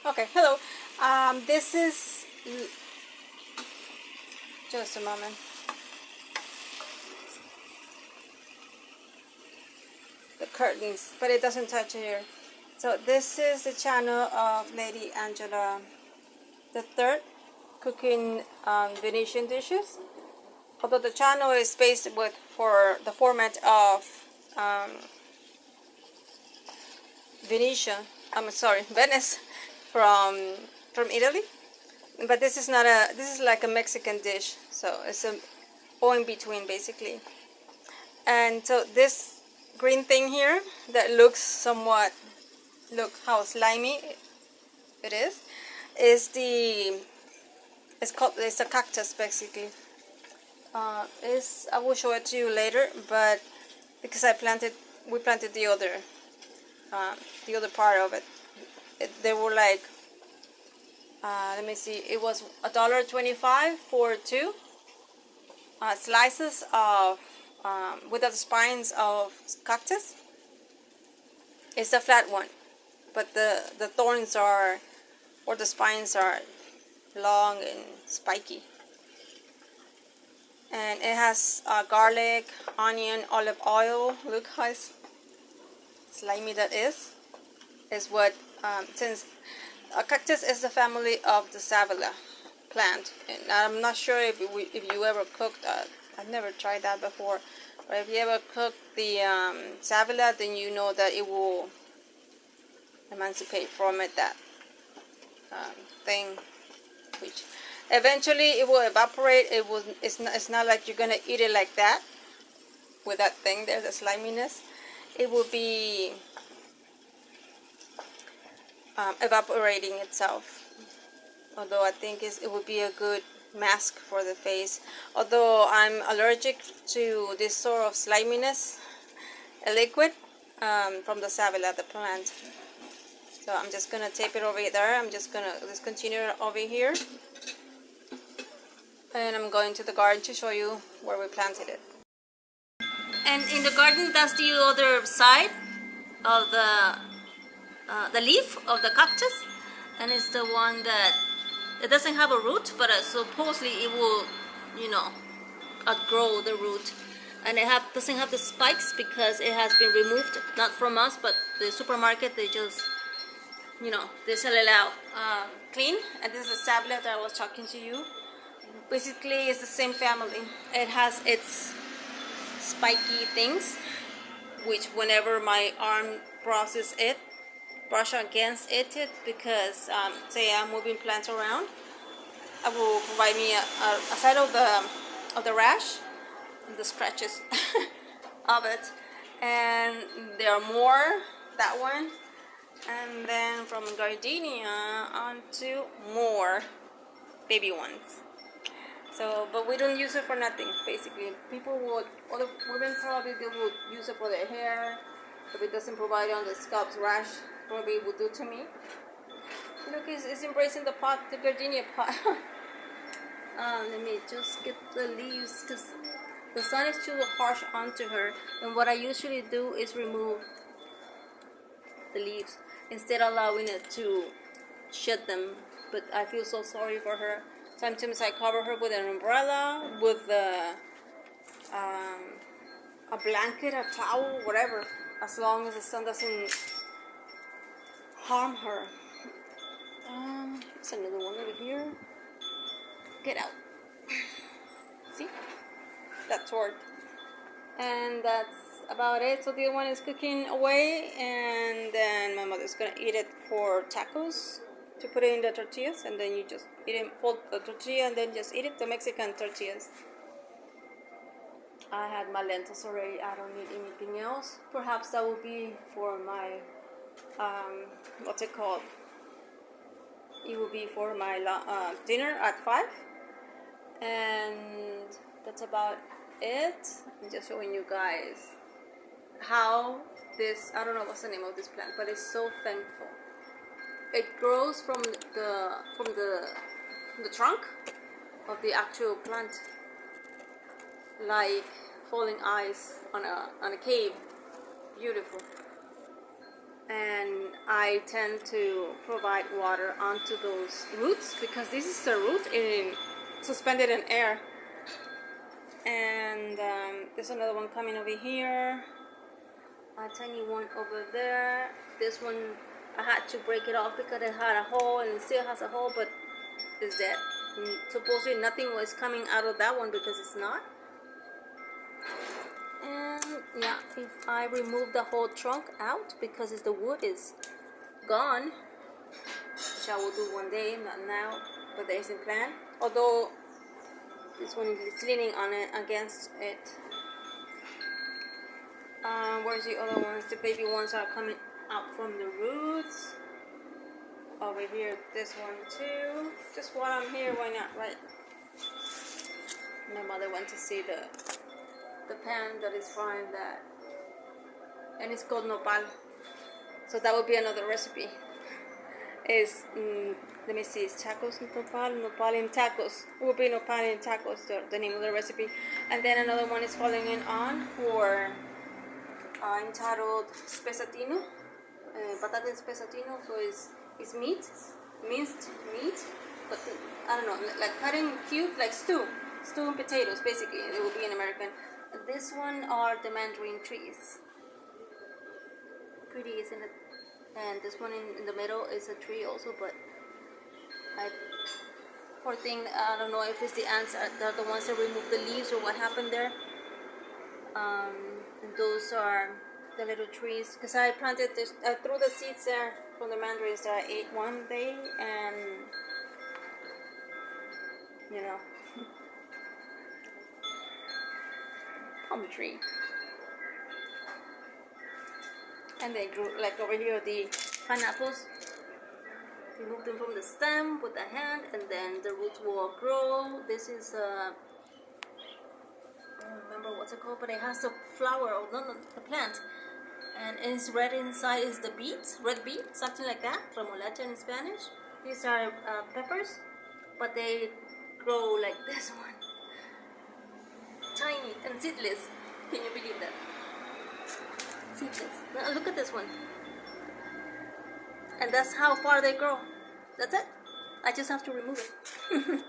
Okay, hello. This is just a moment. The curtains, but it doesn't touch here. So this is the channel of Lady Angela the Third, cooking Venetian dishes. Although the channel is based for the format of Venice from Italy. But this is not a. This is like a Mexican dish, so it's a all in between basically. And so this green thing here that looks somewhat, look how slimy it is it's a cactus basically. I will show it to you later, but because we planted the other part of it. They were like, let me see, it was $1.25 for two slices of without the spines of cactus. It's a flat one, but the thorns or the spines are long and spiky. And it has garlic, onion, olive oil. Look how slimy that is. Is what since a cactus is the family of the Savila plant, and I'm not sure if you ever cooked that. I've never tried that before, but if you ever cook the Savila, then you know that it will emancipate from it, that thing, which eventually it will evaporate. It's not like you're gonna eat it like that with that thing there, the sliminess. It will be evaporating itself. Although I think it would be a good mask for the face. Although I'm allergic to this sort of sliminess, a liquid from the Savila, the plant. So I'm just gonna tape it over there. I'm just gonna continue over here, and I'm going to the garden to show you where we planted it. And in the garden, that's the other side of the leaf of the cactus, and it's the one that it doesn't have a root, but supposedly it will, outgrow the root. And it doesn't have the spikes because it has been removed, not from us, but the supermarket. They just, they sell it out clean. And this is the sablet that I was talking to you. Basically, it's the same family. It has its spiky things, which whenever my arm brush against it, because say I'm moving plants around, it will provide me a side of the rash, the scratches of it. And there are more, that one, and then from gardenia on to more baby ones. So, but we don't use it for nothing, basically. Other women probably they would use it for their hair. If it doesn't provide on the scalp's rash, probably it would do to me. Look, it's embracing the pot, the gardenia pot. Let me just get the leaves, because the sun is too harsh onto her. And what I usually do is remove the leaves instead of allowing it to shed them. But I feel so sorry for her. Sometimes I cover her with an umbrella, with a blanket, a towel, whatever, as long as the sun doesn't harm her. There's another one over here. Get out. See? That's worked. And that's about it. So the other one is cooking away, and then my mother's gonna eat it for tacos, to put it in the tortillas, and then you just eat it, fold the tortilla, and then just eat it, the Mexican tortillas. I had my lentils already. I don't need anything else. Perhaps that will be for my what's it called? It will be for my dinner at 5, and that's about it. I'm just showing you guys how this, I don't know what's the name of this plant, but it's so thankful. It grows from the trunk of the actual plant, like falling ice on a cave. Beautiful. and I tend to provide water onto those roots because this is the root suspended in air. And there's another one coming over here, a tiny one over there. This one I had to break it off because it had a hole, and it still has a hole, but it's dead. And supposedly nothing was coming out of that one because it's not. And yeah, if I remove the whole trunk out because the wood is gone, which I will do one day, not now, but there isn't plan. Although this one is leaning on it against it. Where's the other ones? The baby ones are coming out from the roots. Over here, this one too. Just while I'm here, why not, right? My mother went to see the pan that is frying that, and it's called Nopal. So that would be another recipe. Is let me see, it's tacos Nopal in tacos. It will be Nopal in tacos, the name of the recipe. And then another one is falling in on for entitled spessatino, patate spessatino. So it's meat, minced meat, but I don't know, like cut in cubes, like stew and potatoes basically. It will be in American. This one are the mandarin trees. Pretty, isn't it? And this one in the middle is a tree also, but poor thing, I don't know if it's the ants, they're the ones that remove the leaves or what happened there. And those are the little trees, because I planted this, I threw the seeds there from the mandarins that I ate one day, and you know, palm tree. And they grew, like over here, the pineapples. Remove them from the stem with the hand, and then the roots will grow. This is I don't remember what's it called, but it has the flower, or not the plant, and it's red inside is the beets, red beet, something like that, remolacha in Spanish. These are peppers, but they grow like this one, tiny and seedless. Can you believe that? Seedless. Now look at this one. And that's how far they grow. That's it. I just have to remove it.